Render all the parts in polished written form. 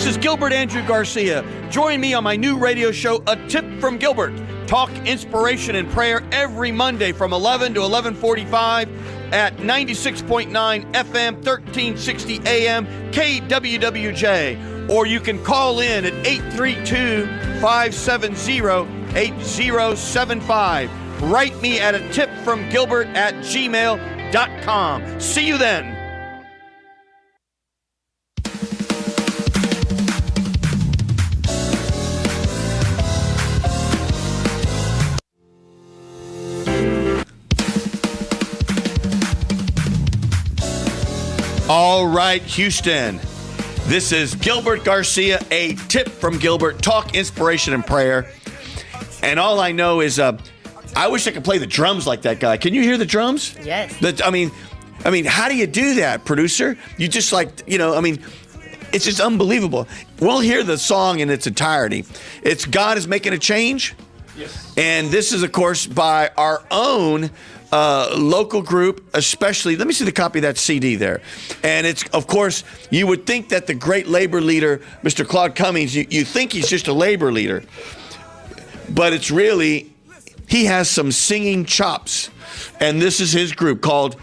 This is Gilbert Andrew Garcia. Join me on my new radio show, A Tip from Gilbert. Talk inspiration and prayer every Monday from 11 to 11:45 at 96.9 FM, 1360 AM, KWWJ. Or you can call in at 832-570-8075. Write me at atipfromgilbert@gmail.com. See you then. All right, Houston. This is Gilbert Garcia, A Tip from Gilbert, talk inspiration and prayer. And all I know is I wish I could play the drums like that guy. Can you hear the drums? Yes. I mean, how do you do that, producer? You just it's just unbelievable. We'll hear the song in its entirety. It's God is Making a Change. Yes. And this is, of course, by our own local group, especially, let me see the copy of that CD there. And it's, of course, you would think that the great labor leader, Mr. Claude Cummings, you think he's just a labor leader. But it's really, he has some singing chops. And this is his group called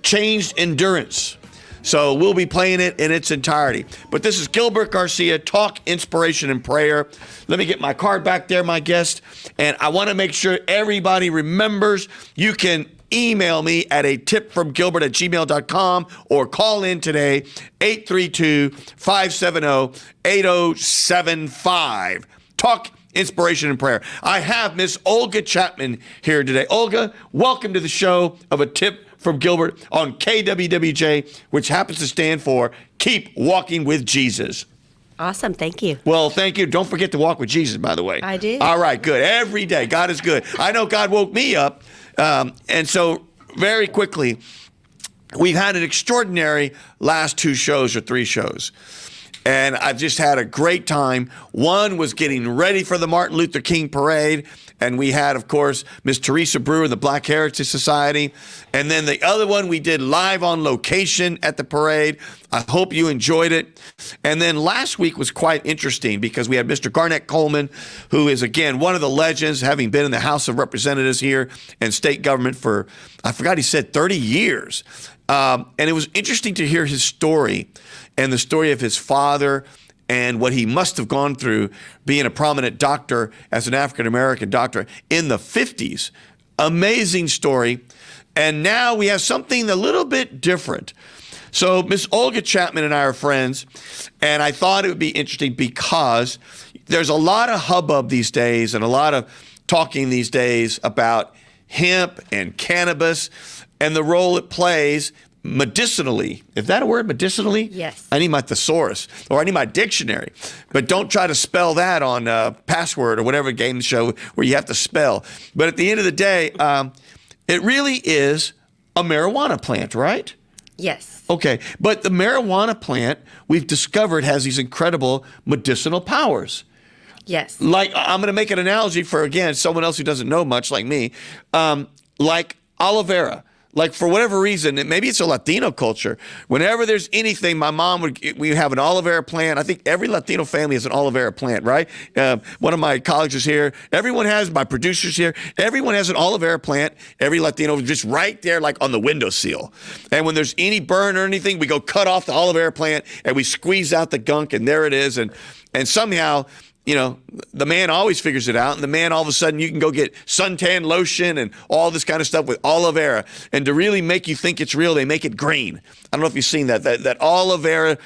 Changed Endurance. So we'll be playing it in its entirety. But this is Gilbert Garcia, talk inspiration and prayer. Let me get my card back there, my guest. And I want to make sure everybody remembers you can email me at atipfromgilbert@gmail.com or call in today, 832-570-8075. Talk inspiration and prayer. I have Miss Olga Chapman here today. Olga, welcome to the show of A Tip from Gilbert on KWWJ, which happens to stand for Keep Walking with Jesus. Awesome. Thank you. Well, thank you. Don't forget to walk with Jesus, by the way. I do. All right, good. Every day. God is good. I know God woke me up. And so very quickly, we've had an extraordinary last 2 shows or 3 shows. And I've just had a great time. One was getting ready for the Martin Luther King parade. And we had, of course, Miss Teresa Brewer, the Black Heritage Society. And then the other one we did live on location at the parade. I hope you enjoyed it. And then last week was quite interesting because we had Mr. Garnett Coleman, who is, again, one of the legends, having been in the House of Representatives here and state government for, I forgot he said 30 years. And it was interesting to hear his story and the story of his father and what he must have gone through being a prominent doctor as an African-American doctor in the 50s. Amazing story. And now we have something a little bit different. So Miss Olga Chapman and I are friends, and I thought it would be interesting because there's a lot of hubbub these days and a lot of talking these days about hemp and cannabis and the role it plays medicinally. Is that a word, medicinally? Yes. I need my thesaurus or I need my dictionary. But don't try to spell that on Password or whatever game show where you have to spell. But at the end of the day, it really is a marijuana plant, right? Yes. Okay. But the marijuana plant, we've discovered, has these incredible medicinal powers. Yes. Like, I'm going to make an analogy for, again, someone else who doesn't know much like me, like aloe vera. Like, for whatever reason, maybe it's a Latino culture. Whenever there's anything, my mom we have an aloe vera plant. I think every Latino family has an aloe vera plant, right? One of my colleagues is here. Everyone has, my producer's here. Everyone has an aloe vera plant. Every Latino just right there, like on the windowsill. And when there's any burn or anything, we go cut off the aloe vera plant and we squeeze out the gunk, and there it is. And somehow, you know, the man always figures it out, and the man, all of a sudden, you can go get suntan lotion and all this kind of stuff with aloe vera. And to really make you think it's real, they make it green. I don't know if you've seen that aloe vera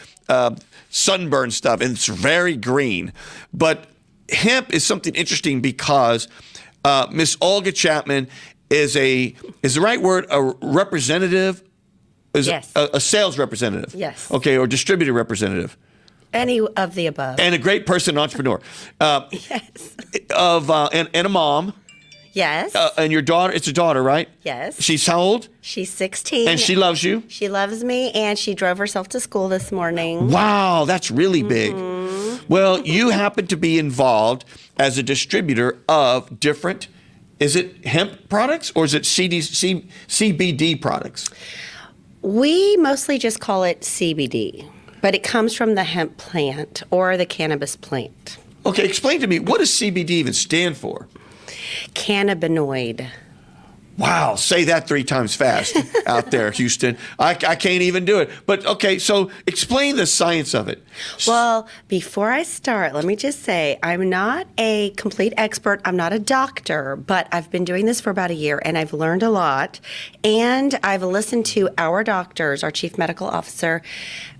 sunburn stuff, and it's very green. But hemp is something interesting because Miss Olga Chapman is the right word, a representative? Yes. A sales representative? Yes. Okay, or distributor representative? Any of the above. And a great person, entrepreneur. Yes. And a mom. Yes. And your daughter, it's a daughter, right? Yes. She's how old? She's 16. And she loves you? She loves me, and she drove herself to school this morning. Wow, that's really big. Mm-hmm. Well, you happen to be involved as a distributor of different, is it hemp products or is it CBD products? We mostly just call it CBD. But it comes from the hemp plant or the cannabis plant. Okay, explain to me, what does CBD even stand for? Cannabinoid. Wow, say that 3 times fast out there, Houston. I can't even do it. But okay, so explain the science of it. Well, before I start, let me just say I'm not a complete expert. I'm not a doctor, but I've been doing this for about a year and I've learned a lot. And I've listened to our doctors, our chief medical officer,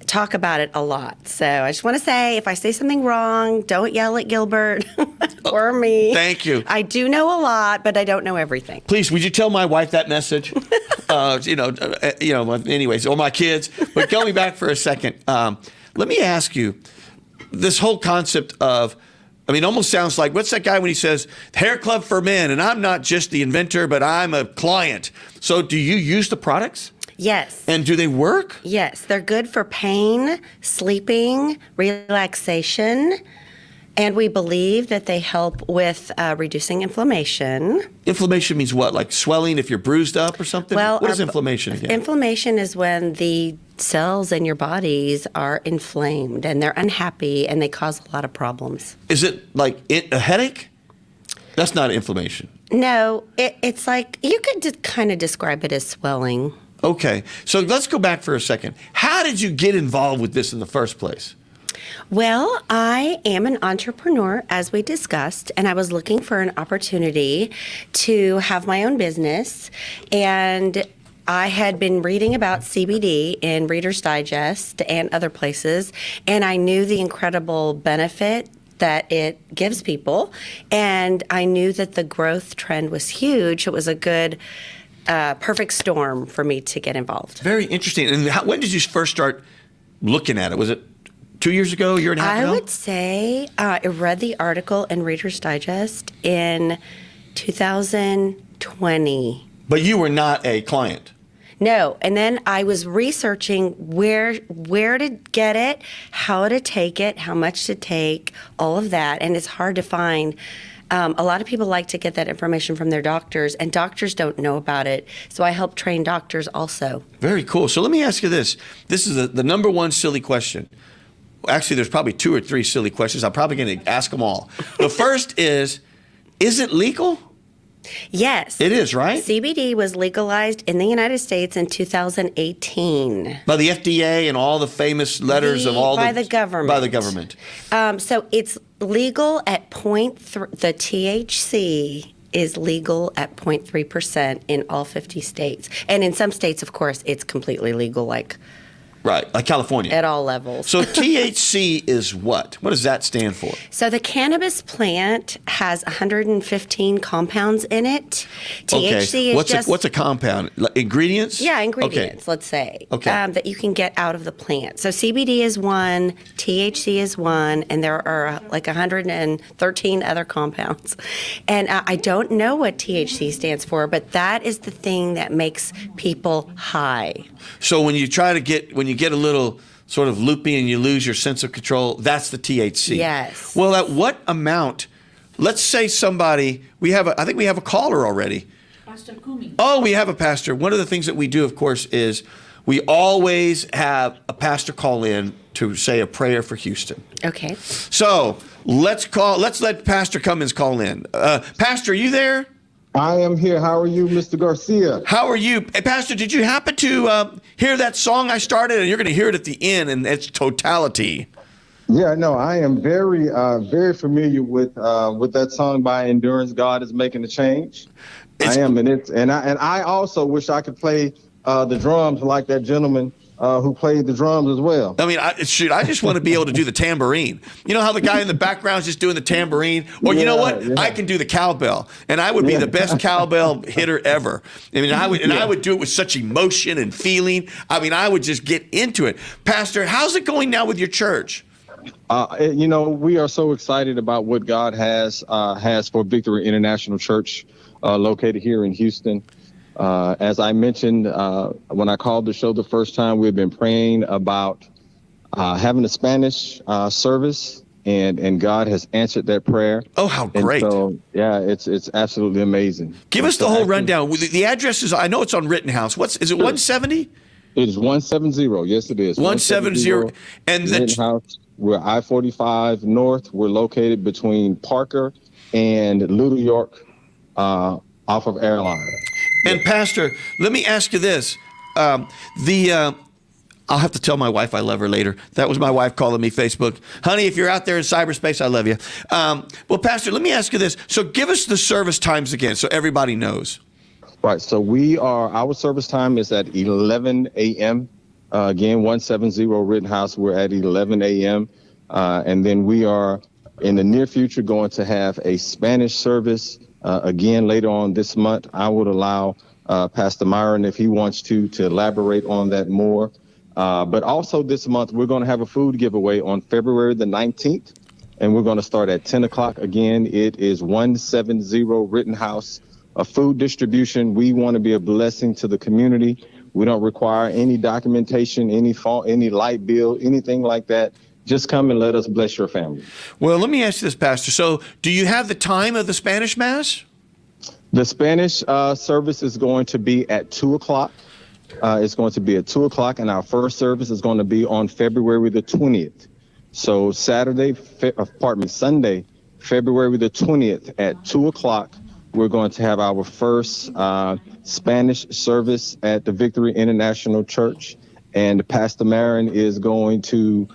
talk about it a lot. So I just want to say, if I say something wrong, don't yell at Gilbert or me. Thank you. I do know a lot, but I don't know everything. Please, would you tell my wife that message? Anyways, or my kids. But going back for a second, let me ask you, this whole concept of, almost sounds like, what's that guy when he says, hair club for men, and I'm not just the inventor, but I'm a client. So do you use the products? Yes. And do they work? Yes, they're good for pain, sleeping, relaxation, and we believe that they help with reducing inflammation. Inflammation means what? Like swelling if you're bruised up or something? Well, what is inflammation again? Inflammation is when the cells in your bodies are inflamed and they're unhappy and they cause a lot of problems. Is it like a headache? That's not inflammation. No, it's like you could kind of describe it as swelling. Okay, so let's go back for a second. How did you get involved with this in the first place? Well, I am an entrepreneur, as we discussed, and I was looking for an opportunity to have my own business. And I had been reading about CBD in Reader's Digest and other places, and I knew the incredible benefit that it gives people. And I knew that the growth trend was huge. It was a good perfect storm for me to get involved. Very interesting. And when did you first start looking at it? Was it 2 years ago, a year and a half ago? I would say I read the article in Reader's Digest in 2020. But you were not a client? No, and then I was researching where to get it, how to take it, how much to take, all of that, and it's hard to find. A lot of people like to get that information from their doctors, and doctors don't know about it. So I help train doctors also. Very cool. So let me ask you this. This is the number one silly question. Actually, there's probably 2 or 3 silly questions. I'm probably going to ask them all. The first is it legal? Yes. It is, right? CBD was legalized in the United States in 2018. By the FDA and all the famous letters of all by the government. By the government. So it's legal at 0.3. The THC is legal at 0.3% in all 50 states. And in some states, of course, it's completely legal, like California. At all levels. So THC is what? What does that stand for? So the cannabis plant has 115 compounds in it. THC is what's a compound? Ingredients? Yeah, ingredients, let's say, that you can get out of the plant. So CBD is one, THC is one, and there are like 113 other compounds. And I don't know what THC stands for, but that is the thing that makes people high. So when you get a little sort of loopy and you lose your sense of control, that's the THC. Yes. Well, at what amount? Let's say somebody, I think we have a caller already. Pastor Kumi. Oh, we have a pastor. One of the things that we do, of course, is we always have a pastor call in to say a prayer for Houston. Okay. So let's let Pastor Cummins call in. Pastor, are you there? I am here. How are you, Mr. Garcia? How are you? Hey, Pastor, did you happen to hear that song I started? And you're going to hear it at the end in its totality. Yeah, no, I am very, very familiar with that song by Endurance. God is making a change. I am, and I also wish I could play the drums like that gentleman who played the drums as well. I mean, I just want to be able to do the tambourine. You know how the guy in the background is just doing the tambourine? Or you know what? Yeah. I can do the cowbell, and I would be the best cowbell hitter ever. I mean, I would do it with such emotion and feeling. I mean, I would just get into it. Pastor, how's it going now with your church? We are so excited about what God has for Victory International Church, located here in Houston. As I mentioned, when I called the show the first time, we've been praying about having a Spanish service, and God has answered that prayer. Oh, how great. And so, yeah, it's absolutely amazing. Give us the whole rundown. The address is, I know it's on Rittenhouse. Is it 170? It is 170. Yes, it is. 170. And Rittenhouse. We're I-45 North. We're located between Parker and Little York, off of Airline. And Pastor, let me ask you this. I'll have to tell my wife I love her later. That was my wife calling me Facebook. Honey, if you're out there in cyberspace, I love you. Well, Pastor, let me ask you this. So give us the service times again so everybody knows. Right. So our service time is at 11 a.m. Again, 170 Rittenhouse. We're at 11 a.m. And then we are in the near future going to have a Spanish service again later on this month. I would allow Pastor Myron, if he wants to elaborate on that more. But also this month, we're going to have a food giveaway on February the 19th, and we're going to start at 10 o'clock. Again, it is 170 Rittenhouse, a food distribution. We want to be a blessing to the community. We don't require any documentation, any phone, any light bill, anything like that. Just come and let us bless your family. Well, let me ask you this, Pastor. So do you have the time of the Spanish Mass? The Spanish service is going to be at 2 o'clock. It's going to be at 2 o'clock, and our first service is going to be on February the 20th. So Sunday, February the 20th at 2 o'clock, we're going to have our first Spanish service at the Victory International Church. And Pastor Marin is going to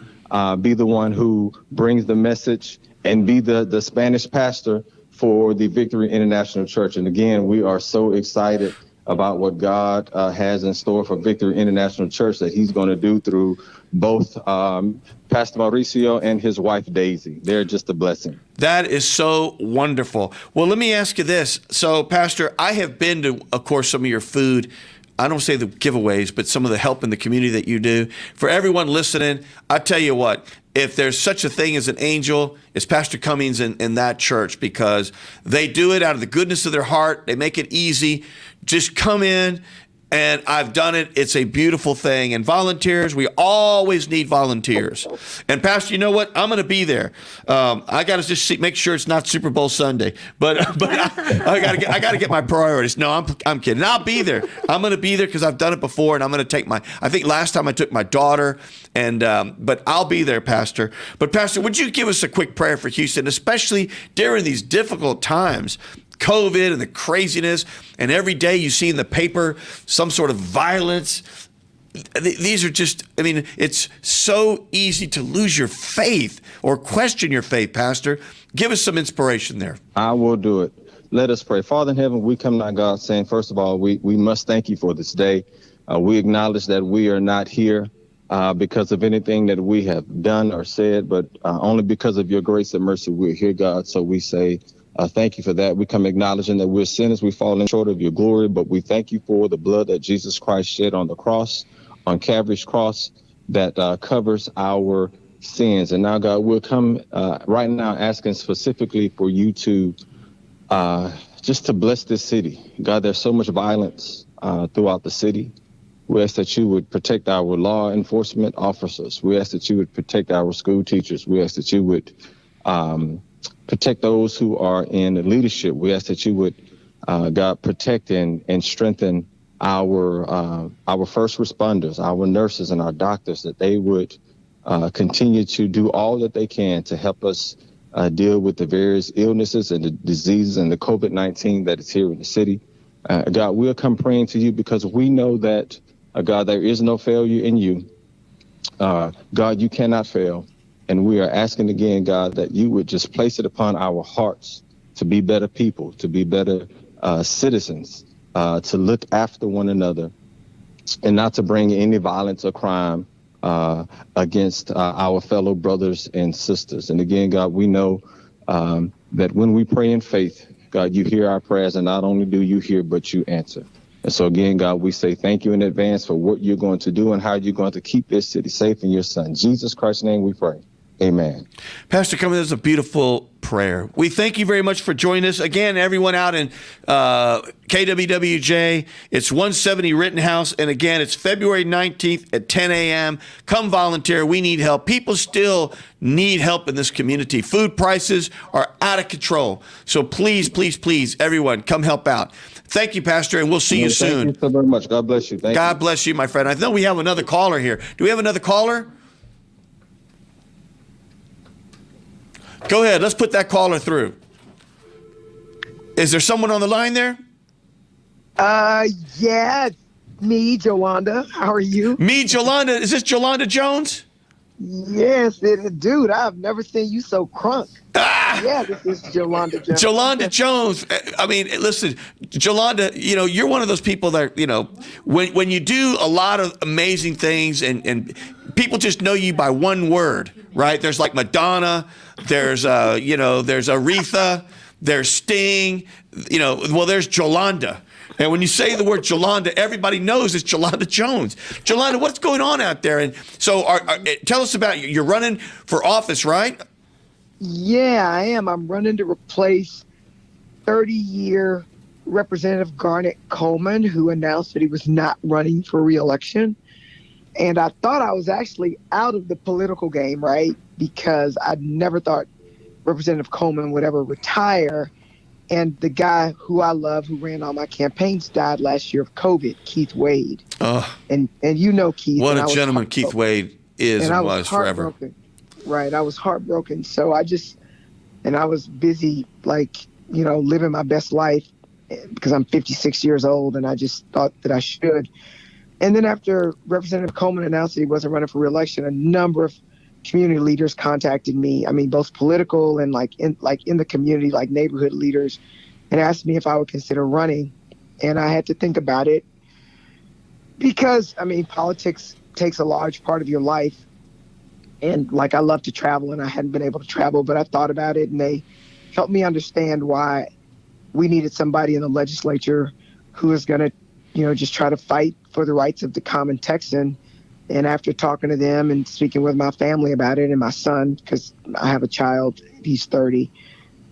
be the one who brings the message and be the Spanish pastor for the Victory International Church. And again, we are so excited about what God has in store for Victory International Church that he's going to do through both Pastor Mauricio and his wife, Daisy. They're just a blessing. That is so wonderful. Well, let me ask you this. So, Pastor, I have been to, of course, some of your food, I don't say the giveaways, but some of the help in the community that you do. For everyone listening, I tell you what, if there's such a thing as an angel, it's Pastor Cummings in that church, because they do it out of the goodness of their heart. They make it easy. Just come in, and I've done it. It's a beautiful thing. And volunteers, we always need volunteers. And Pastor, you know what? I'm going to be there. I got to just make sure it's not Super Bowl Sunday. But I got to get my priorities. No, I'm kidding. I'll be there. I'm going to be there because I've done it before, and I'm going to take I think last time I took my daughter, and but I'll be there, Pastor. But Pastor, would you give us a quick prayer for Houston, especially during these difficult times? COVID and the craziness, and every day you see in the paper some sort of violence. These are just, I mean, it's so easy to lose your faith or question your faith, Pastor. Give us some inspiration there. I will do it. Let us pray. Father in heaven, we come to God saying, first of all, we must thank you for this day. We acknowledge that we are not here because of anything that we have done or said, but only because of your grace and mercy we're here, God. So we say, thank you for that. We come acknowledging that we're sinners. We've fallen short of your glory, but we thank you for the blood that Jesus Christ shed on the cross, on Calvary's cross, that covers our sins. And now, God, we'll come right now asking specifically for you to just to bless this city. God, there's so much violence throughout the city. We ask that you would protect our law enforcement officers. We ask that you would protect our school teachers. We ask that you would protect those who are in leadership. We ask that you would, God, protect and strengthen our first responders, our nurses and our doctors, that they would continue to do all that they can to help us deal with the various illnesses and the diseases and the COVID-19 that is here in the city. God, we'll come praying to you because we know that, God, there is no failure in you. God, you cannot fail. And we are asking again, God, that you would just place it upon our hearts to be better people, to be better citizens, to look after one another, and not to bring any violence or crime against our fellow brothers and sisters. And again, God, we know that when we pray in faith, God, you hear our prayers, and not only do you hear, but you answer. And so again, God, we say thank you in advance for what you're going to do and how you're going to keep this city safe in your son. Jesus Christ's name we pray. Amen. Pastor Cummings, that's a beautiful prayer. We thank you very much for joining us. Again, everyone out in KWWJ, it's 170 Rittenhouse. And again, it's February 19th at 10 a.m. Come volunteer. We need help. People still need help in this community. Food prices are out of control. So please, please, please, everyone, come help out. Thank you, Pastor, and we'll see you soon. Thank you so very much. God bless you. Thank you. God bless you, my friend. I know we have another caller here. Do we have another caller? Go ahead. Let's put that caller through. Is there someone on the line there? Yeah, me, Jolanda. How are you? Me, Jolanda. Is this Jolanda Jones? Yes, dude. I've never seen you so crunk. Yeah, this is Jolanda Jones. Jolanda Jones. I mean, listen, Jolanda, you're one of those people that, when you do a lot of amazing things and people just know you by one word, right? There's like Madonna, there's Aretha, there's Sting, there's Jolanda. And when you say the word Jolanda, everybody knows it's Jolanda Jones. Jolanda, what's going on out there? And so tell us about you. You're running for office, right? Yeah, I am. I'm running to replace 30-year Representative Garnett Coleman, who announced that he was not running for re-election. And I thought I was actually out of the political game, right? Because I never thought Representative Coleman would ever retire. And the guy who I love, who ran all my campaigns, died last year of COVID, Keith Wade. And you know Keith. What a gentleman Keith Wade is and was forever. Right. I was heartbroken. So I was busy, living my best life because I'm 56 years old, and I just thought that I should. And then after Representative Coleman announced that he wasn't running for re-election, a number of community leaders contacted me. I mean, both political and in the community, like neighborhood leaders, and asked me if I would consider running. And I had to think about it because, politics takes a large part of your life. And I love to travel, and I hadn't been able to travel, but I thought about it, and they helped me understand why we needed somebody in the legislature who was going to, just try to fight for the rights of the common Texan. And after talking to them and speaking with my family about it and my son, because I have a child, he's 30.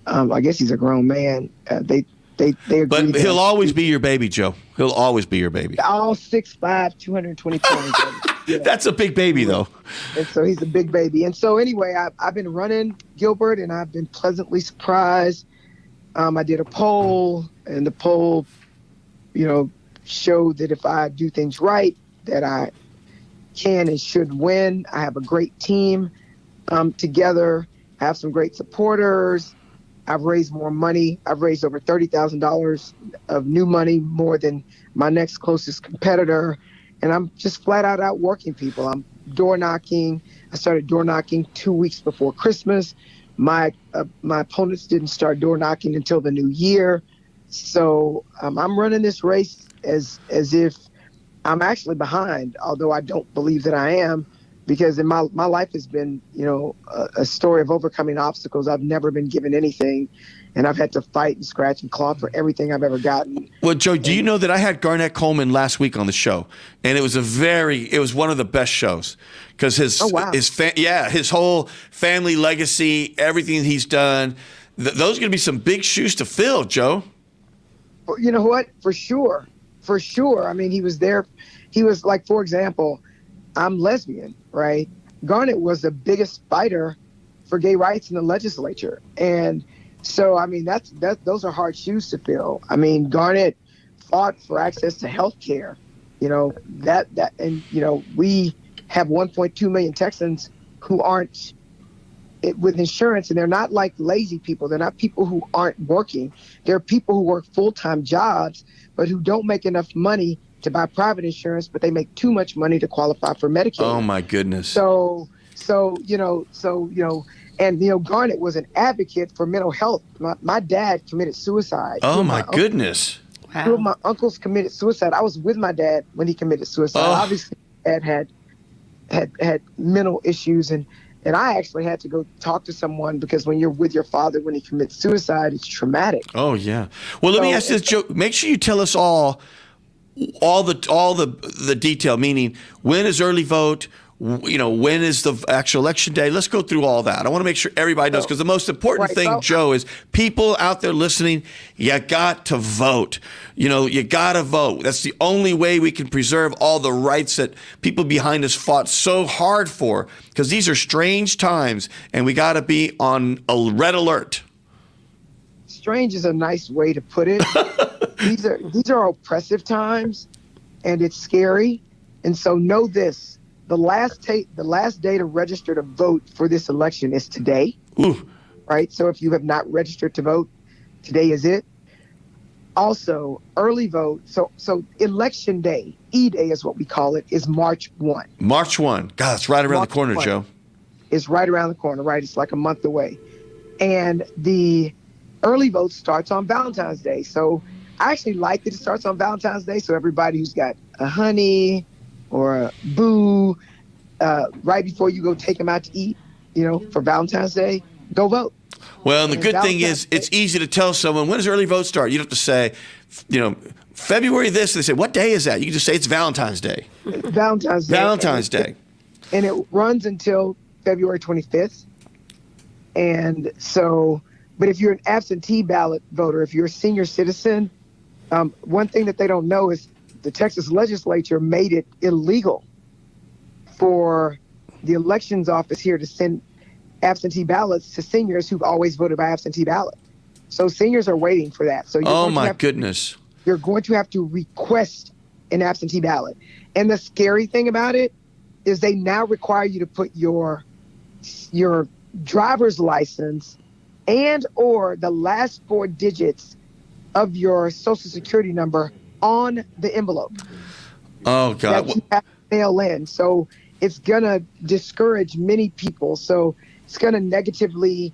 I guess he's a grown man. They agreed. But he'll always be your baby, Joe. He'll always be your baby. All 6'5", 220 pounds. Yeah. That's a big baby, though. And so he's a big baby. And so anyway, I've been running, Gilbert, and I've been pleasantly surprised. I did a poll, and the poll, showed that if I do things right, that I can and should win. I have a great team together. I have some great supporters. I've raised more money. I've raised over $30,000 of new money, more than my next closest competitor. And I'm just flat out working people. I'm door knocking. I started door knocking 2 weeks before Christmas. My opponents didn't start door knocking until the new year. So I'm running this race as if I'm actually behind, although I don't believe that I am, because in my life has been, a story of overcoming obstacles. I've never been given anything, and I've had to fight and scratch and claw for everything I've ever gotten. Well, Joe, do you know that I had Garnett Coleman last week on the show, and it was one of the best shows because his whole family legacy, everything he's done, those are going to be some big shoes to fill, Joe. You know what? For sure. I mean, he was there. He was like, for example, I'm lesbian, right? Garnett was the biggest fighter for gay rights in the legislature. And so, I mean, those are hard shoes to fill. I mean, Garnett fought for access to health care, we have 1.2 million Texans who aren't with insurance, and they're not like lazy people. They're not people who aren't working. They're people who work full-time jobs, but who don't make enough money to buy private insurance, but they make too much money to qualify for Medicaid. Oh my goodness. So Garnett was an advocate for mental health. My dad committed suicide. Oh my goodness. Two of my uncles committed suicide. I was with my dad when he committed suicide. Oh. Obviously, my dad had mental issues, and I actually had to go talk to someone, because when you're with your father when he commits suicide, it's traumatic. Oh yeah. Well, let me ask this, Joe. Make sure you tell us all the detail. Meaning, when is early vote? when is the actual election day? Let's go through all that. I want to make sure everybody knows, because the most important thing, Joe, is people out there listening, you got to vote. You got to vote. That's the only way we can preserve all the rights that people behind us fought so hard for, because these are strange times, and we got to be on a red alert. Strange is a nice way to put it. These are oppressive times, and it's scary. And so know this. The last day to register to vote for this election is today. Ooh. Right? So if you have not registered to vote, today is it. Also, early vote. So election day, E-Day is what we call it, is March 1. March 1. God, it's right around the corner, Joe. It's right around the corner, right? It's like a month away. And the early vote starts on Valentine's Day. So I actually like that it starts on Valentine's Day. So everybody who's got a honey or a boo, right before you go take them out to eat, for Valentine's Day, go vote. Well, and the good thing is it's easy to tell someone, when does early vote start? You don't have to say, February this. They say, what day is that? You can just say it's Valentine's Day. It's Valentine's Day. Valentine's Day. And it runs until February 25th. And so, but if you're an absentee ballot voter, if you're a senior citizen, one thing that they don't know is the Texas legislature made it illegal for the elections office here to send absentee ballots to seniors who've always voted by absentee ballot. So seniors are waiting for that. So goodness. You're going to have to request an absentee ballot. And the scary thing about it is they now require you to put your driver's license and or the last 4 digits of your social security number on the envelope. Oh, God. That you have to mail in. So it's going to discourage many people. So it's going to negatively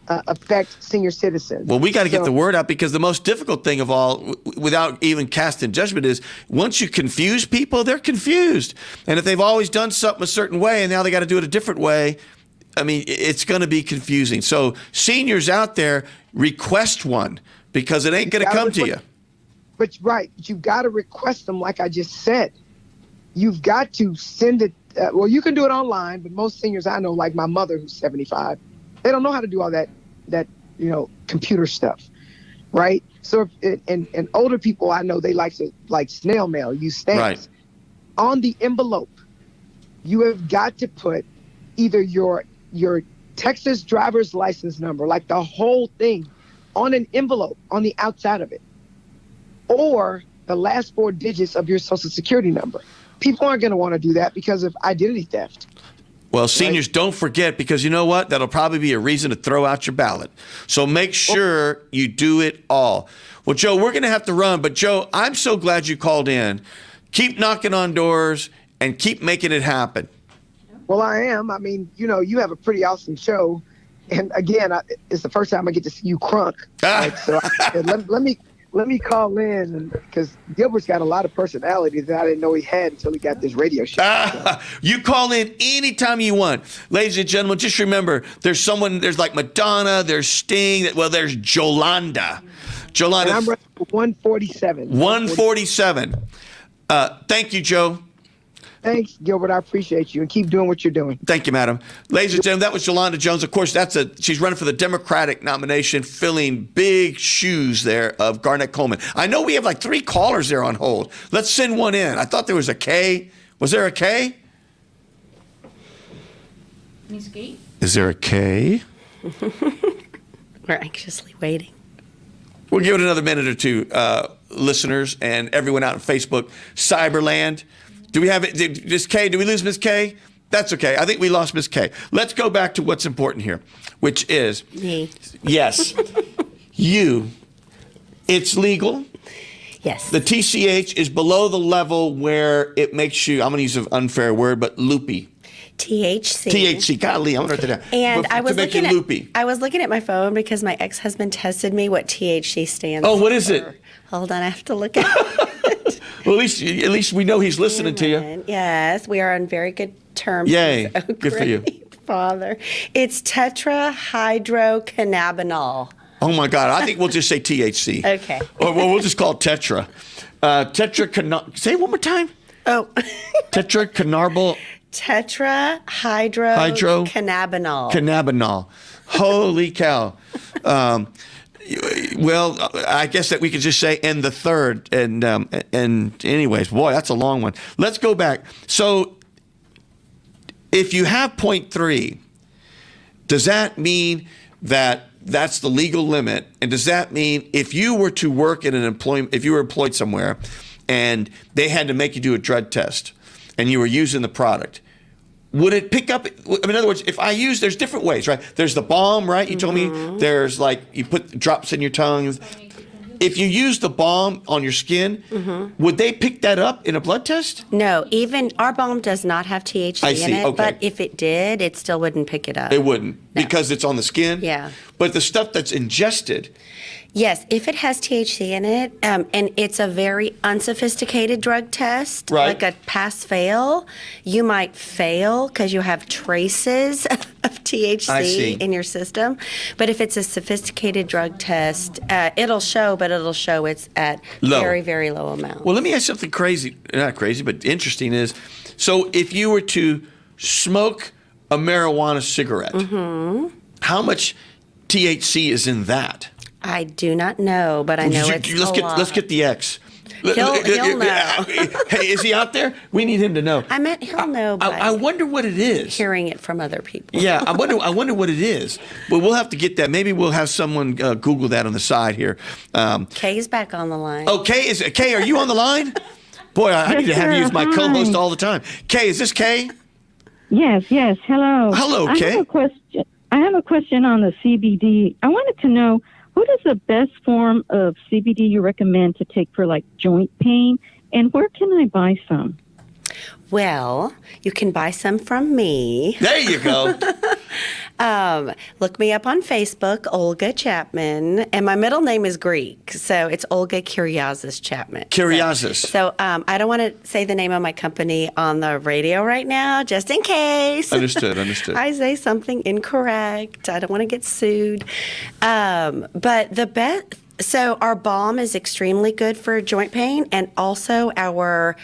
affect senior citizens. Well, we got to get the word out, because the most difficult thing of all, without even casting judgment, is once you confuse people, they're confused. And if they've always done something a certain way and now they got to do it a different way, it's going to be confusing. So seniors out there, request one, because it ain't going to come to you. But you've got to request them, like I just said. You've got to send it. Well, you can do it online, but most seniors I know, like my mother who's 75, they don't know how to do all that computer stuff, right? So and older people I know, they like snail mail, use stamps. Right. On the envelope, you have got to put either your Texas driver's license number, like the whole thing, on an envelope on the outside of it, or the last 4 digits of your social security number. People aren't going to want to do that because of identity theft. Well, seniors, don't forget, because you know what? That'll probably be a reason to throw out your ballot. So make sure you do it all. Well, Joe, we're going to have to run. But, Joe, I'm so glad you called in. Keep knocking on doors and keep making it happen. Well, I am. You have a pretty awesome show. And, again, it's the first time I get to see you crunk. Right? So let me call in, because Gilbert's got a lot of personality that I didn't know he had until he got this radio show. You call in anytime you want. Ladies and gentlemen, just remember, there's like Madonna, there's Sting, there's Jolanda. And I'm running for 147. 147. Thank you, Joe. Thanks, Gilbert. I appreciate you, and keep doing what you're doing. Thank you, madam. Ladies and gentlemen, that was Jolanda Jones. Of course, she's running for the Democratic nomination, filling big shoes there of Garnett Coleman. I know we have like 3 callers there on hold. Let's send one in. I thought there was a K. Was there a K? Miss Kate? Is there a K? We're anxiously waiting. We'll give it another minute or two, listeners and everyone out on Facebook. Cyberland. Do we have it? Miss K? Do we lose Miss K? That's okay. I think we lost Miss K. Let's go back to what's important here, which is Me. Yes, you. It's legal. Yes. The TCH is below the level where it makes you, I'm going to use an unfair word, but loopy. THC. THC. Golly, I'm going to write that down. And I was looking at my phone because my ex-husband tested me what THC stands for. Oh, what is it? Hold on, I have to look at it. Well, at least we know he's listening to you. Yes, we are on very good terms. Yay. Oh, good for you. Father. It's tetrahydrocannabinol. Oh, my God. I think we'll just say THC. Okay. Or we'll just call it Tetra. Say it one more time. Oh. Tetracannabinol. tetrahydrocannabinol. Cannabinol. Holy cow. Well, I guess that we could just say, and the third. And anyways, boy, that's a long one. Let's go back. So if you have 0.3, does that mean that that's the legal limit? And does that mean if you were to work in if you were employed somewhere and they had to make you do a drug test and you were using the product, would it pick up? I mean, in other words, if I use, there's different ways, right? There's the balm, right? You told me there's like, you put drops in your tongue. If you use the balm on your skin, would they pick that up in a blood test? No, even our balm does not have THC in it, okay. But if it did, it still wouldn't pick it up. It wouldn't because it's on the skin? Yeah. But the stuff that's ingested. Yes, if it has THC in it, and it's a very unsophisticated drug test, Right. like a pass-fail, you might fail because you have traces of I see. THC in your system. But if it's a sophisticated drug test, it'll show, but it'll show it's at Low. very, very low amount. Well, let me ask something crazy. Not crazy, but interesting is, so if you were to smoke a marijuana cigarette, how much THC is in that? I do not know, but I know it's a lot. Let's get the X. He'll know. Hey, is he out there? We need him to know. I meant he'll know by I wonder what it is. hearing it from other people. Yeah, I wonder what it is. But we'll have to get that. Maybe we'll have someone Google that on the side here. Kay's back on the line. Oh, Kay, are you on the line? Boy, I need to have you as my co-host all the time. Kay, is this Kay? Yes. Hello. Hello, Kay. I have a question on the CBD. I wanted to know, what is the best form of CBD you recommend to take for like joint pain, and where can I buy some? Well, you can buy some from me. There you go. Look me up on Facebook, Olga Chapman, and my middle name is Greek, so it's Olga Kyriazis Chapman. Kyriazis. So I don't want to say the name of my company on the radio right now, just in case. Understood. I say something incorrect. I don't want to get sued. But the best. So our balm is extremely good for joint pain, and also our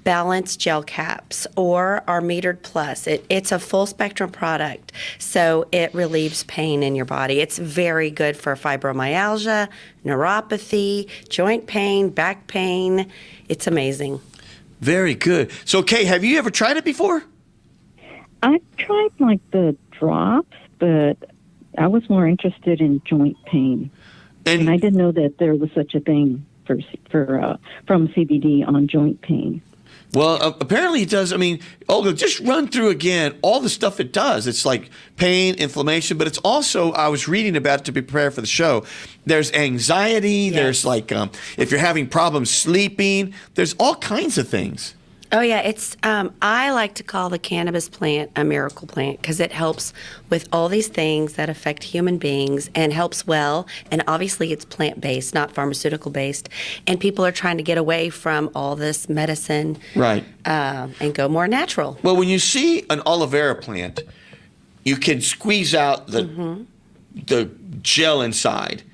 balanced gel caps or our metered plus. It's a full spectrum product, so it relieves pain in your body. It's very good for fibromyalgia, neuropathy, joint pain, back pain. It's amazing. Very good. So, Kay, have you ever tried it before? I've tried like the drops, but I was more interested in joint pain, and I didn't know that there was such a thing from CBD on joint pain. Well, apparently it does. I mean, Olga, just run through again all the stuff it does. It's like pain, inflammation, but it's also, I was reading about it to be prepared for the show. There's anxiety. Yes. There's like, if you're having problems sleeping, there's all kinds of things. Oh, yeah. It's I like to call the cannabis plant a miracle plant because it helps with all these things that affect human beings and helps well. And obviously, it's plant-based, not pharmaceutical-based. And people are trying to get away from all this medicine, Right. And go more natural. Well, when you see an aloe vera plant, you can squeeze out the gel inside.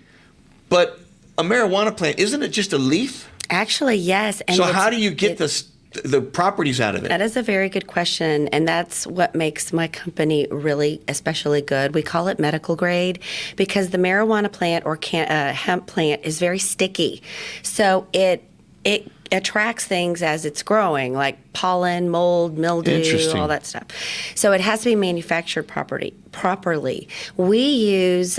But a marijuana plant, isn't it just a leaf? Actually, yes. And So how do you get the properties out of it? That is a very good question, and that's what makes my company really especially good. We call it medical grade because the marijuana plant or hemp plant is very sticky. So it attracts things as it's growing, like pollen, mold, mildew, all that stuff. So it has to be manufactured properly. We use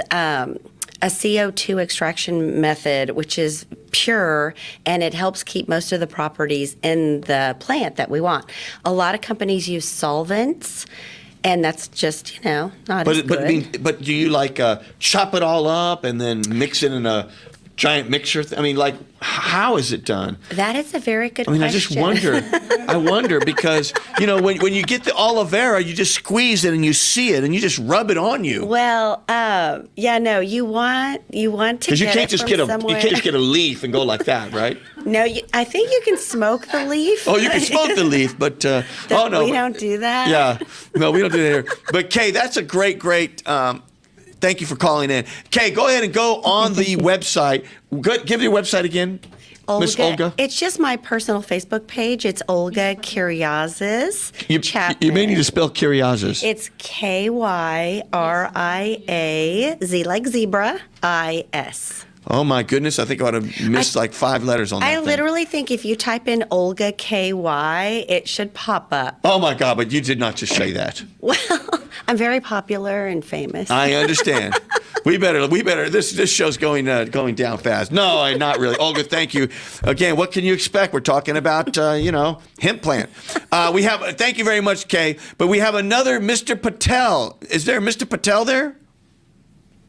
a CO2 extraction method, which is pure, and it helps keep most of the properties in the plant that we want. A lot of companies use solvents, and that's just, not as good. But do you like chop it all up and then mix it in a giant mixer? How is it done? That is a very good question. I just wonder. I wonder because, when you get the aloe vera, you just squeeze it and you see it and you just rub it on you. Well, you want to Because you can't just get a leaf and go like that, right? No, I think you can smoke the leaf. Oh, you can smoke the leaf, but no. We don't do that. Yeah, no, we don't do that here. But Kay, that's a great. Thank you for calling in. Kay, go ahead and go on the website. Give your website again. Miss Olga? It's just my personal Facebook page. It's Olga Kyriazis Chapman. You may need to spell Kyriazis. It's Kyriaz, like zebra, I-S. Oh my goodness, I think I ought to miss like 5 letters on that I thing. literally think if you type in Olga KY, it should pop up. Oh my God, but you did not just say that. Well, I'm very popular and famous. I understand. We better. This show's going down fast. No, not really. Olga, thank you again. What can you expect? We're talking about hemp plant. Thank you very much, Kay. But we have another Mr. Patel. Is there Mr. Patel there?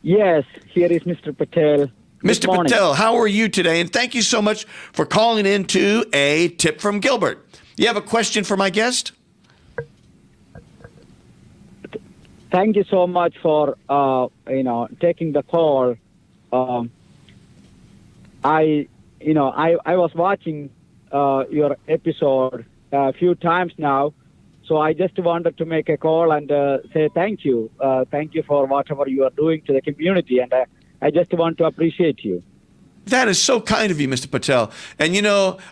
Yes, here is Mr. Patel. Mr. Patel, how are you today? And thank you so much for calling into a tip from Gilbert. You have a question for my guest? Thank you so much for taking the call. I was watching your episode a few times now, so I just wanted to make a call and say thank you. Thank you for whatever you are doing to the community, and I just want to appreciate you. That is so kind of you, Mr. Patel. And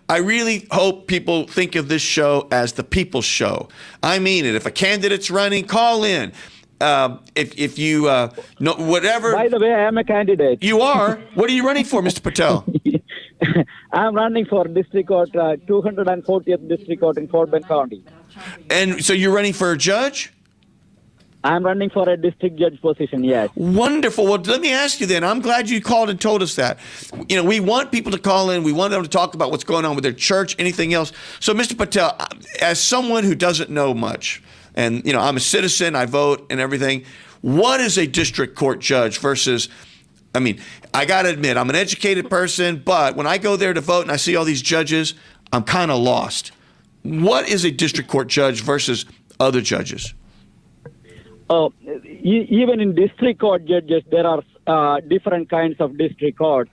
I really hope people think of this show as the people's show. I mean it. If a candidate's running, call in. If you know whatever. By the way, I am a candidate. You are? What are you running for, Mr. Patel? I'm running for District Court, 240th District Court in Fort Bend County. And so you're running for a judge? I'm running for a district judge position, yes. Wonderful. Well, let me ask you then. I'm glad you called and told us that. We want people to call in. We want them to talk about what's going on with their church, anything else. So, Mr. Patel, as someone who doesn't know much, and, I'm a citizen, I vote and everything, what is a district court judge versus, I got to admit, I'm an educated person, but when I go there to vote and I see all these judges, I'm kind of lost. What is a district court judge versus other judges? Even in district court judges, there are different kinds of district courts.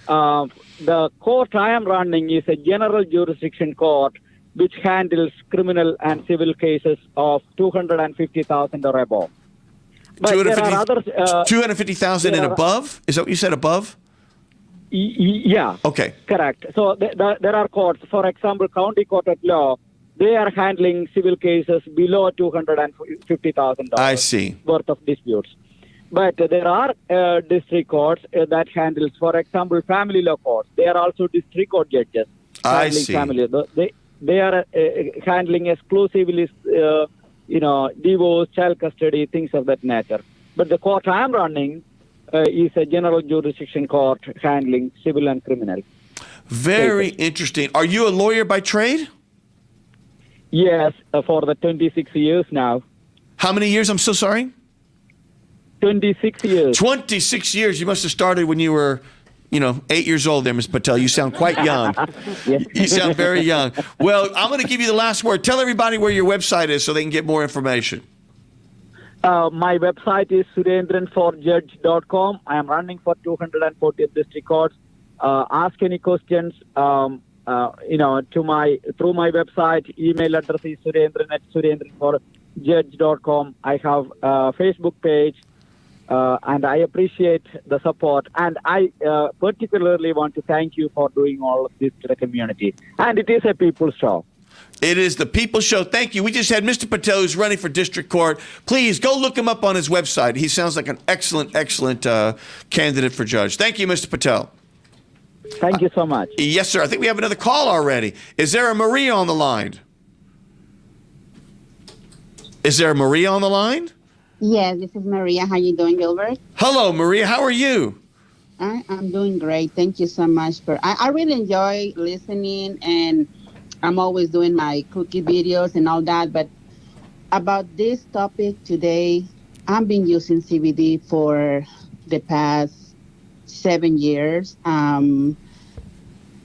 The court I am running is a general jurisdiction court, which handles criminal and civil cases of $250,000 or above. But there are others. $250,000 and above? Is that what you said, above? Yeah. Okay. Correct. So there are courts. For example, County Court of Law. They are handling civil cases below $250,000. I see. Worth of disputes. But there are district courts that handles, for example, family law courts. They are also district court judges. I see. Family. They are handling exclusively, divorce, child custody, things of that nature. But the court I am running is a general jurisdiction court handling civil and criminal. Very interesting. Are you a lawyer by trade? Yes, for the 26 years now. How many years? I'm so sorry? 26 years. 26 years. You must have started when you were, 8 years old there, Ms. Patel. You sound quite young. Yes. You sound very young. Well, I'm going to give you the last word. Tell everybody where your website is so they can get more information. My website is surendranforjudge.com. I am running for 240th District Court. Ask any questions. Through my website. Email address is surendran@surendranforjudge.com. I have a Facebook page, and I appreciate the support. And I particularly want to thank you for doing all of this to the community. And it is a people's show. It is the People's Show. Thank you. We just had Mr. Patel, who's running for district court. Please go look him up on his website. He sounds like an excellent candidate for judge. Thank you, Mr. Patel. Thank you so much. Yes, sir. I think we have another call already. Is there a Maria on the line? Is there a Maria on the line? Yes, this is Maria. How you doing, Gilbert? Hello, Maria. How are you? I'm doing great. Thank you so much I really enjoy listening, and I'm always doing my cookie videos and all that. But about this topic today, I've been using CBD for the past 7 years.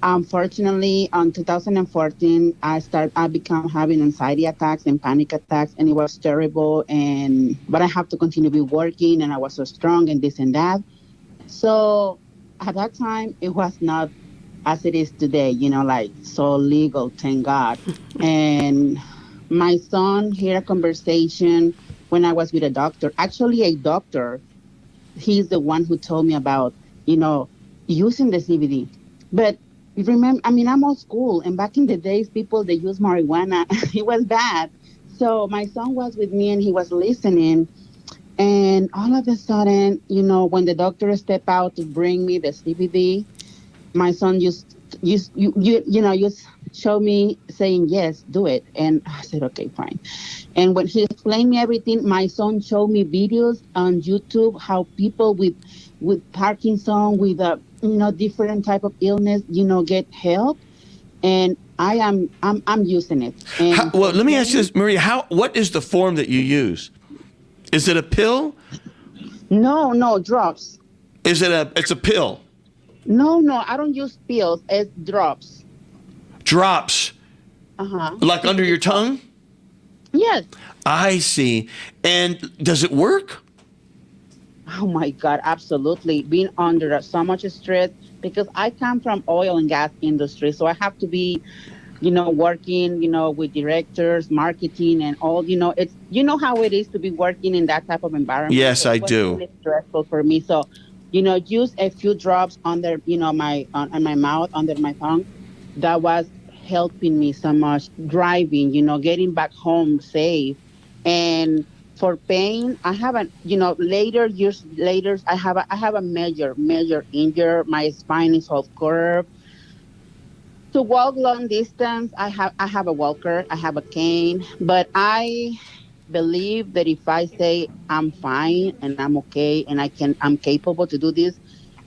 Unfortunately, on 2014, I become having anxiety attacks and panic attacks, and it was terrible. But I have to continue to be working, and I was so strong and this and that. So at that time, it was not as it is today, like so legal, thank God. And my son heard a conversation when I was with a doctor, actually a doctor. He's the one who told me about, using the CBD. But you remember, I mean, I'm old school, and back in the days, people, they use marijuana. It was bad. So my son was with me, and he was listening. And all of a sudden, you know, when the doctor stepped out to bring me the CBD, my son just showed me saying, yes, do it. And I said, okay, fine. And when he explained me everything, my son showed me videos on YouTube, how people with Parkinson, with different type of illness, get help. And I'm using it. And Well, let me ask you this, Maria. What is the form that you use? Is it a pill? No, drops. It's a pill? No, I don't use pills. It's drops. Drops? Uh-huh. Like under your tongue? Yes. I see. And does it work? Oh my God, absolutely. Being under so much stress, because I come from oil and gas industry, so I have to be, working, with directors, marketing, and all. It's how it is to be working in that type of environment. Yes, so I do. Really stressful for me. So, use a few drops under, on my mouth, under my tongue. That was helping me so much. Driving, getting back home safe, and for pain, I haven't, years later, I have a major injury. My spine is all curved. To walk long distance, I have a walker, I have a cane, but I believe that if I say I'm fine and I'm okay and I'm capable to do this,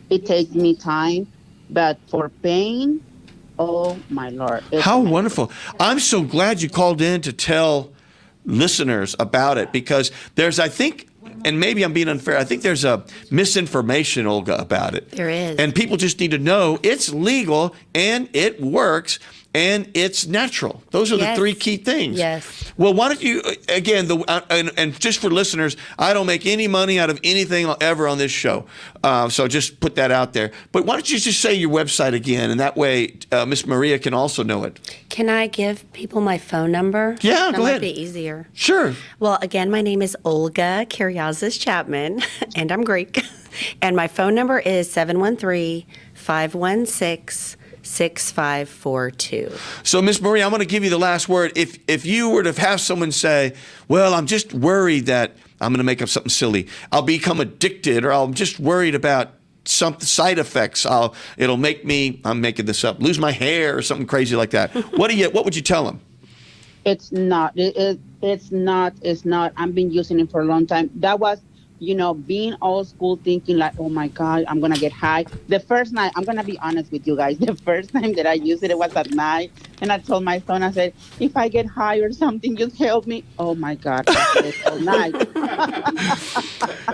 it takes me time. But for pain, oh my Lord. How wonderful. I'm so glad you called in to tell listeners about it, because there's, I think, and maybe I'm being unfair, I think there's a misinformation, Olga, about it. There is. And people just need to know it's legal and it works and it's natural. Those are the three key things. Yes. Well, why don't you, again, and just for listeners, I don't make any money out of anything ever on this show. So just put that out there. But why don't you just say your website again, and that way Miss Maria can also know it. Can I give people my phone number? Yeah, go ahead. That might be easier. Sure. Well, again, my name is Olga Kyriazis Chapman, and I'm Greek. And my phone number is 713-516-6542. So, Miss Maria, I'm going to give you the last word. If you were to have someone say, well, I'm just worried that I'm going to make up something silly, I'll become addicted, or I'm just worried about some side effects, it'll make me, I'm making this up, lose my hair or something crazy like that. What would you tell them? It's not. It's not. I've been using it for a long time. That was, being old school, thinking like, oh my God, I'm going to get high. The first night, I'm going to be honest with you guys. The first time that I used it was at night. And I told my son, I said, if I get high or something, just help me. Oh my God, I said all night.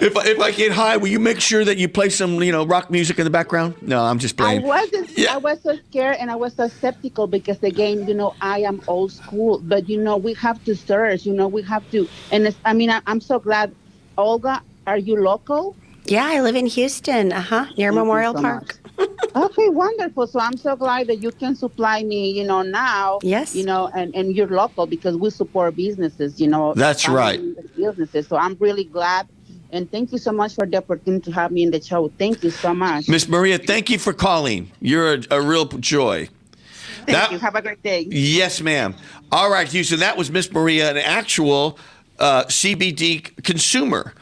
If I get high, will you make sure that you play some, rock music in the background? No, I'm just playing. I was so scared and I was so skeptical because, again, I am old school. But, we have to search, we have to. And I'm so glad. Olga, are you local? Yeah, I live in Houston, near Memorial Park. Okay, wonderful. So I'm so glad that you can supply me, now. Yes. And you're local, because we support businesses, That's right. Businesses. So I'm really glad. And thank you so much for the opportunity to have me in the show. Thank you so much. Miss Maria, thank you for calling. You're a real joy. Thank you. Have a great day. Yes, ma'am. All right, Houston, that was Miss Maria, an actual CBD consumer.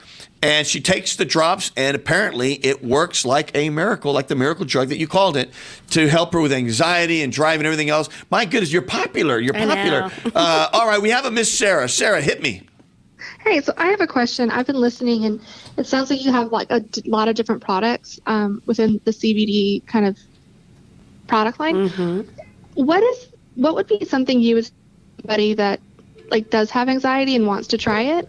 And she takes the drops, and apparently it works like a miracle, like the miracle drug that you called it, to help her with anxiety and drive and everything else. My goodness, you're popular. You're popular. All right, we have a Miss Sarah. Sarah, hit me. Hey, so I have a question. I've been listening, and it sounds like you have like a lot of different products within the CBD kind of product line. Mm-hmm. What would be something you would somebody that does have anxiety and wants to try it?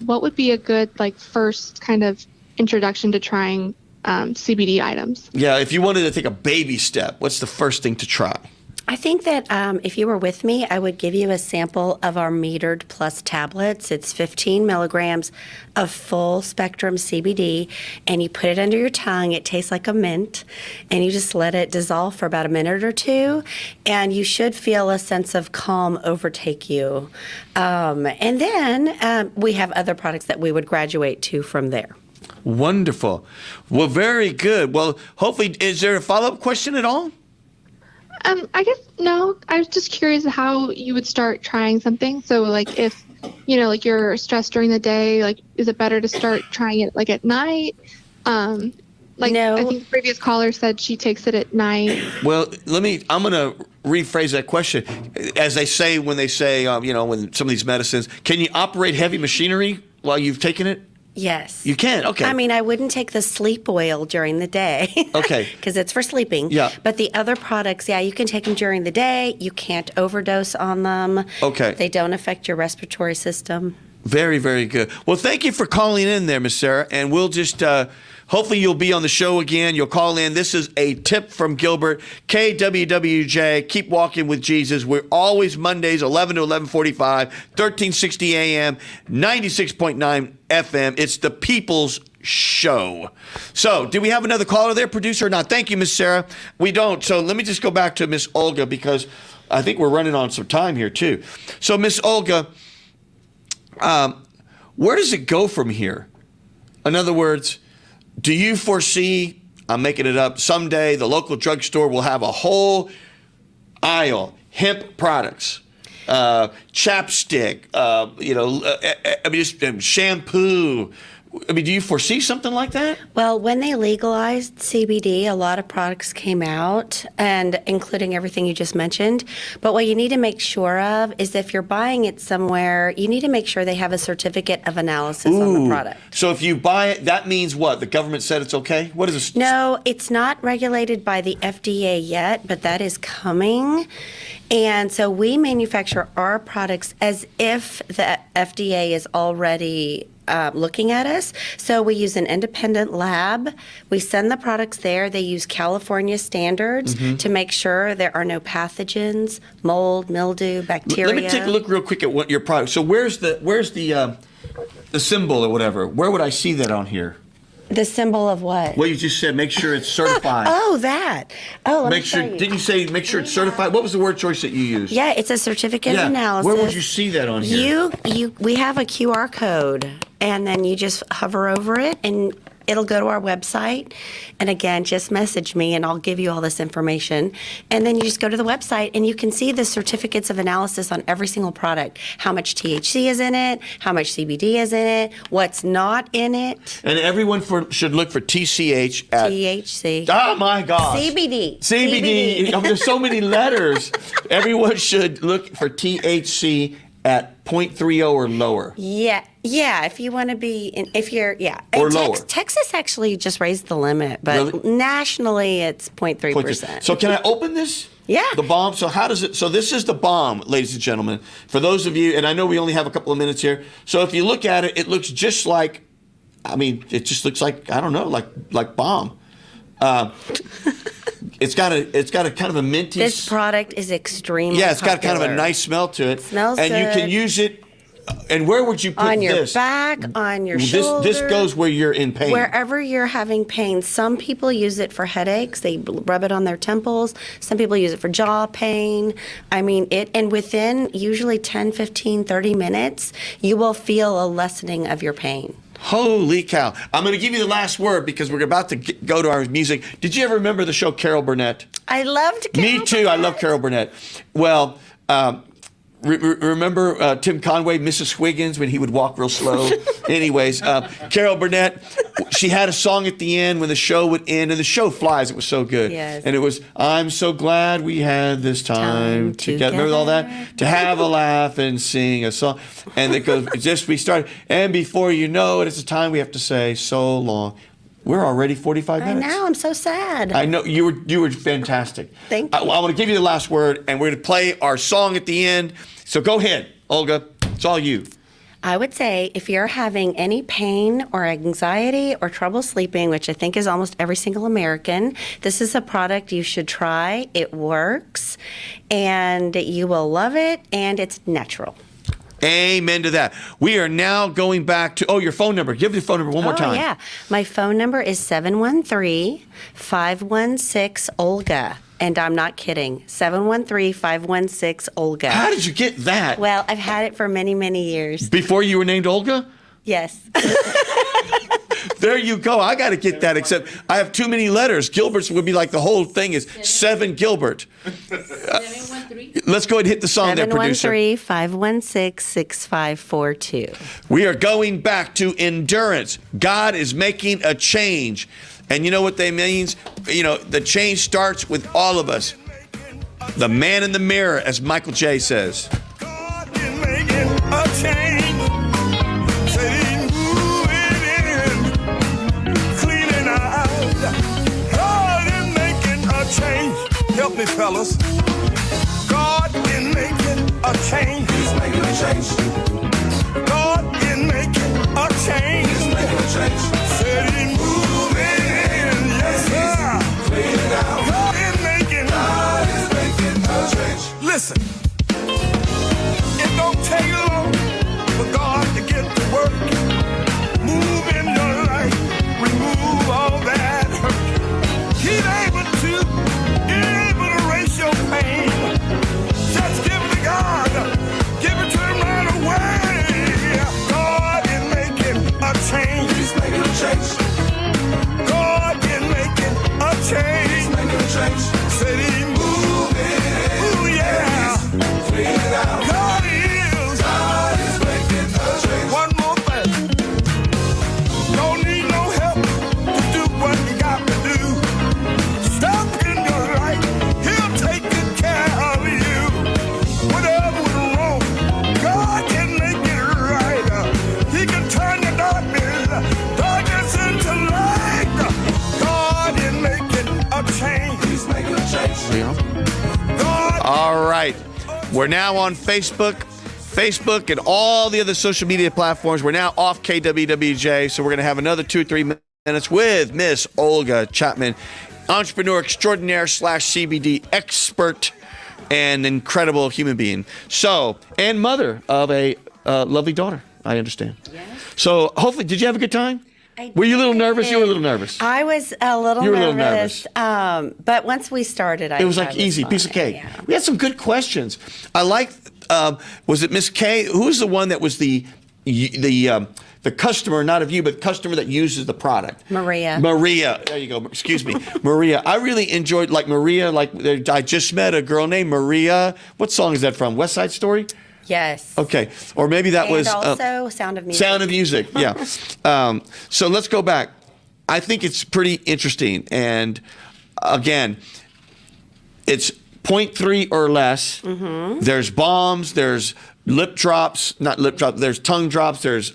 What would be a good first kind of introduction to trying CBD items? Yeah, if you wanted to take a baby step, what's the first thing to try? I think that if you were with me, I would give you a sample of our Metered Plus tablets. It's 15 milligrams of full spectrum CBD, and you put it under your tongue. It tastes like a mint, and you just let it dissolve for about a minute or two, and you should feel a sense of calm overtake you. And then we have other products that we would graduate to from there. Wonderful. Well, very good. Well, hopefully, is there a follow-up question at all? I guess no. I was just curious how you would start trying something. So, like, if like you're stressed during the day, like, is it better to start trying it like at night? Like, No. I think the previous caller said she takes it at night. Well, I'm going to rephrase that question. As they say when they say, when some of these medicines, can you operate heavy machinery while you've taken it? Yes. You can? Okay. I mean, I wouldn't take the sleep oil during the day. Okay. Because it's for sleeping. Yeah. But the other products, yeah, you can take them during the day. You can't overdose on them. Okay. They don't affect your respiratory system. Very, very good. Well, thank you for calling in there, Miss Sarah. And we'll just, hopefully you'll be on the show again. You'll call in. This is a tip from Gilbert. KWWJ, Keep Walking with Jesus. We're always Mondays, 11 to 11:45, 1360 AM, 96.9 FM. It's the People's Show. So, do we have another caller there, producer, or not? Thank you, Miss Sarah. We don't. So, let me just go back to Miss Olga because I think we're running on some time here, too. So, Miss Olga, where does it go from here? In other words, do you foresee, I'm making it up, someday the local drugstore will have a whole aisle, hemp products, chapstick, just shampoo. I mean, do you foresee something like that? Well, when they legalized CBD, a lot of products came out, and including everything you just mentioned. But what you need to make sure of is if you're buying it somewhere, you need to make sure they have a certificate of analysis on the product. So if you buy it, that means what? The government said it's okay? What is this? No, it's not regulated by the FDA yet, but that is coming. And so we manufacture our products as if the FDA is already looking at us. So we use an independent lab. We send the products there. They use California standards to make sure there are no pathogens, mold, mildew, bacteria. Let me take a look real quick at what your product. So where's the symbol or whatever? Where would I see that on here? The symbol of what? Well, you just said make sure it's certified. Oh, that. Oh, let me Make sure. show you. Didn't you say make sure it's certified? What was the word choice that you used? Yeah, it's a certificate of analysis. Where would you see that on here? We have a QR code, and then you just hover over it, and it'll go to our website. And again, just message me, and I'll give you all this information. And then you just go to the website, and you can see the certificates of analysis on every single product. How much THC is in it, how much CBD is in it, what's not in it. And everyone should look for TCH at THC. Oh my gosh. CBD. CBD. I mean, there's so many letters. Everyone should look for THC at 0.30 or lower. Yeah, if you want to be, if you're, yeah. Or And lower. Texas actually just raised the limit, but Really? nationally it's 0.3%. So can I open this? Yeah. The bomb. So how does it? So this is the bomb, ladies and gentlemen. For those of you, and I know we only have a couple of minutes here. So if you look at it, it looks just like, it just looks like, I don't know, like bomb. It's got a kind of a minty. This product is extremely Yeah, it's got kind of a popular. nice smell to it. Smells and you good. can use it. And where would you put on your this? back, on your shoulder. This goes where you're in pain. Wherever you're having pain. Some people use it for headaches. They rub it on their temples. Some people use it for jaw pain. And within usually 10, 15, 30 minutes, you will feel a lessening of your pain. Holy cow. I'm going to give you the last word because we're about to go to our music. Did you ever remember the show Carol Burnett? I loved Carol Me too. I love Carol Burnett. Well, remember Tim Conway, Mrs. Wiggins, when he would walk real slow? Anyways, Carol Burnett, she had a song at the end when the show would end, and the show flies. It was so good. Yes. And it was, I'm so glad we had this time together. Remember all that? To have a laugh and sing a song. And it goes, we started. And before you know it, it's the time we have to say so long. We're already 45 minutes. I know. I'm so sad. I know you were fantastic. Thank you. I want to give you the last word, and we're going to play our song at the end. So go ahead, Olga. It's all you. I would say if you're having any pain or anxiety or trouble sleeping, which I think is almost every single American, this is a product you should try. It works, and you will love it, and it's natural. Amen to that. We are now going back to, your phone number. Give your phone number one more time. Oh, yeah. My phone number is 713-516-OLGA. And I'm not kidding. 713-516-OLGA. How did you get that? Well, I've had it for many, many years. Before you were named Olga? Yes. There you go. I got to get that, except I have too many letters. Gilbert's would be like the whole thing is 7 Gilbert. Let's go ahead and hit the song there, producer. 713-516-6542. We are going back to endurance. God is making a change. And you know what that means? You know, the change starts with all of us. The man in the mirror, as Michael J. says. God is making a change. Say, moving in, cleaning out. God is making a change. Help me, fellas. God is making a change. He's making a change. God is making a change. He's making a change. Say, moving in, yes, sir. Cleaning out. God is making a change. Listen. It don't take long for God to get to work. Move in your life, remove all that hurt. He's able to erase your pain. Just give it to God, give it to Him right away. God is making a change. He's making a change. God is making a change. He's making a change. Said He moving. Ooh yeah. Clean it out. God is making a change. One more thing. Don't need no help to do what you got to do. Stop in your life. He'll take good care of you. Whatever was wrong, God can make it right. He can turn the darkness into light. God is making a change. He's making a change. God. All right. We're now on Facebook and all the other social media platforms. We're now off KWWJ, so we're going to have another 2-3 minutes with Miss Olga Chapman, entrepreneur extraordinaire / CBD expert and incredible human being. So, and mother of a lovely daughter, I understand. Yes. So, hopefully, did you have a good time? Were you a little nervous? You were a little nervous. I was a little You were a little nervous. But once we started, it was like easy, piece of cake. Yeah. We had some good questions. I like, was it Miss K? Who was the one that was the customer, not of you, but customer that uses the product? Maria. There you go. Excuse me. Maria. I really enjoyed, like Maria, like I just met a girl named Maria. What song is that from? West Side Story? Yes. Okay. Or maybe that was... And also Sound of Music. Sound of Music, yeah. So let's go back. I think it's pretty interesting. And again, it's 0.3 or less. Mm-hmm. There's bombs. There's lip drops. Not lip drops. There's tongue drops. There's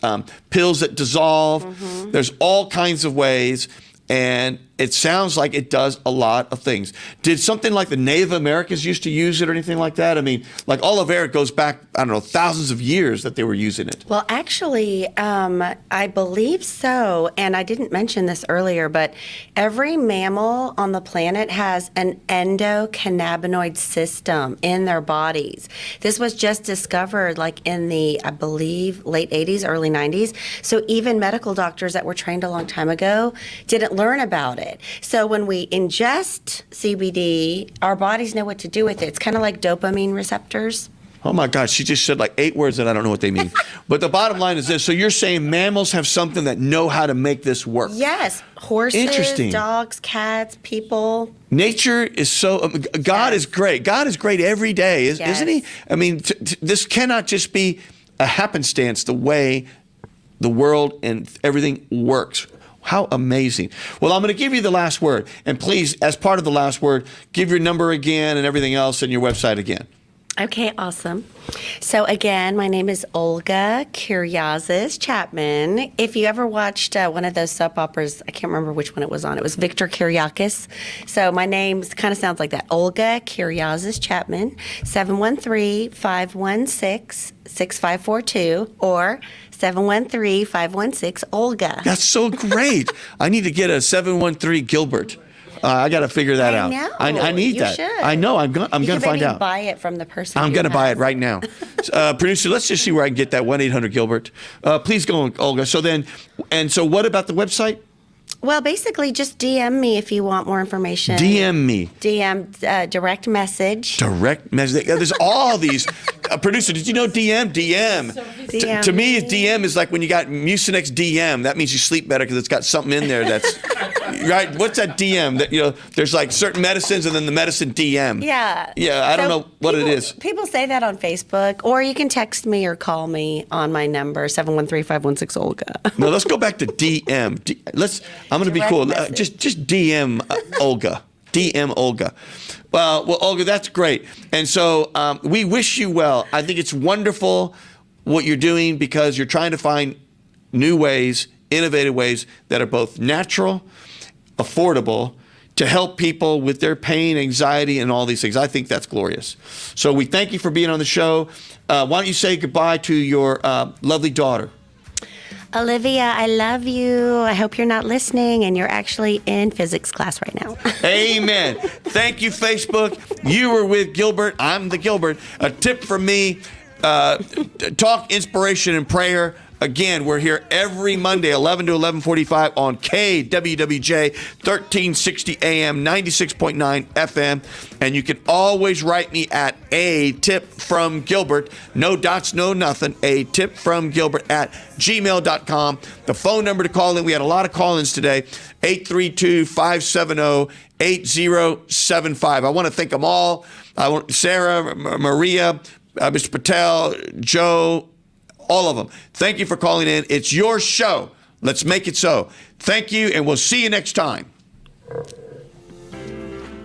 pills that dissolve. Mm-hmm. There's all kinds of ways. And it sounds like it does a lot of things. Did something like the Native Americans used to use it or anything like that? I mean, like Aloe Vera goes back, I don't know, thousands of years that they were using it. Well, actually, I believe so. And I didn't mention this earlier, but every mammal on the planet has an endocannabinoid system in their bodies. This was just discovered like in the, I believe, late 80s, early 90s. So even medical doctors that were trained a long time ago didn't learn about it. So when we ingest CBD, our bodies know what to do with it. It's kind of like dopamine receptors. Oh my God, she just said like 8 words that I don't know what they mean. But the bottom line is this. So you're saying mammals have something that know how to make this work? Yes. Horses, dogs, cats, people. Nature is so, God is great. God is great every day, isn't He? I mean, this cannot just be a happenstance the way the world and everything works. How amazing. Well, I'm going to give you the last word. And please, as part of the last word, give your number again and everything else and your website again. Okay, awesome. So again, my name is Olga Kyriazis Chapman. If you ever watched one of those soap operas, I can't remember which one it was on. It was Victor Kyriakis. So my name kind of sounds like that. Olga Kyriazis Chapman, 713-516-6542 or 713-516-OLGA. That's so great. I need to get a 713 Gilbert. I got to figure that out. I need that. Should. I know. I'm going to find out. Buy it from the person. I'm going to buy it right now. Producer, let's just see where I can get that 1-800 Gilbert. Please go, Olga. So then, and so what about the website? Well, basically, just DM me if you want more information. DM me. DM, direct message. Direct message. There's all these. Producer, did you know DM? DM. DM. To me, DM is like when you got Mucinex DM. That means you sleep better because it's got something in there that's right. What's that DM? That there's like certain medicines and then the medicine DM. Yeah. Yeah, I don't know what it is. People say that on Facebook, or you can text me or call me on my number 713-516-OLGA. No, let's go back to DM. I'm going to be cool. Message. Just DM Olga. DM Olga. Well, Olga, that's great. And so we wish you well. I think it's wonderful what you're doing because you're trying to find new ways, innovative ways that are both natural, affordable, to help people with their pain, anxiety, and all these things. I think that's glorious. So we thank you for being on the show. Why don't you say goodbye to your lovely daughter? Olivia, I love you. I hope you're not listening and you're actually in physics class right now. Amen. Thank you, Facebook. You were with Gilbert. I'm the Gilbert. A tip from me, talk, inspiration, and prayer. Again, we're here every Monday, 11 to 11:45 on KWWJ, 1360 AM, 96.9 FM. And you can always write me at a tip from Gilbert, no dots, no nothing, a tip from Gilbert at gmail.com. The phone number to call in, we had a lot of call-ins today, 832-570-8075. I want to thank them all. I want Sarah, Maria, Mr. Patel, Joe, all of them. Thank you for calling in. It's your show. Let's make it so. Thank you, and we'll see you next time.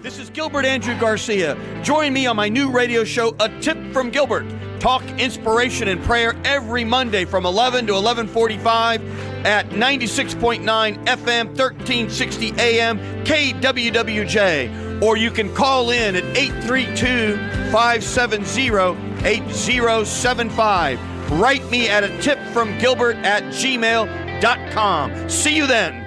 This is Gilbert Andrew Garcia. Join me on my new radio show, A Tip from Gilbert. Talk, inspiration, and prayer every Monday from 11 to 11:45 at 96.9 FM, 1360 AM, KWWJ. Or you can call in at 832-570-8075. Write me at a tip from Gilbert at gmail.com. See you then.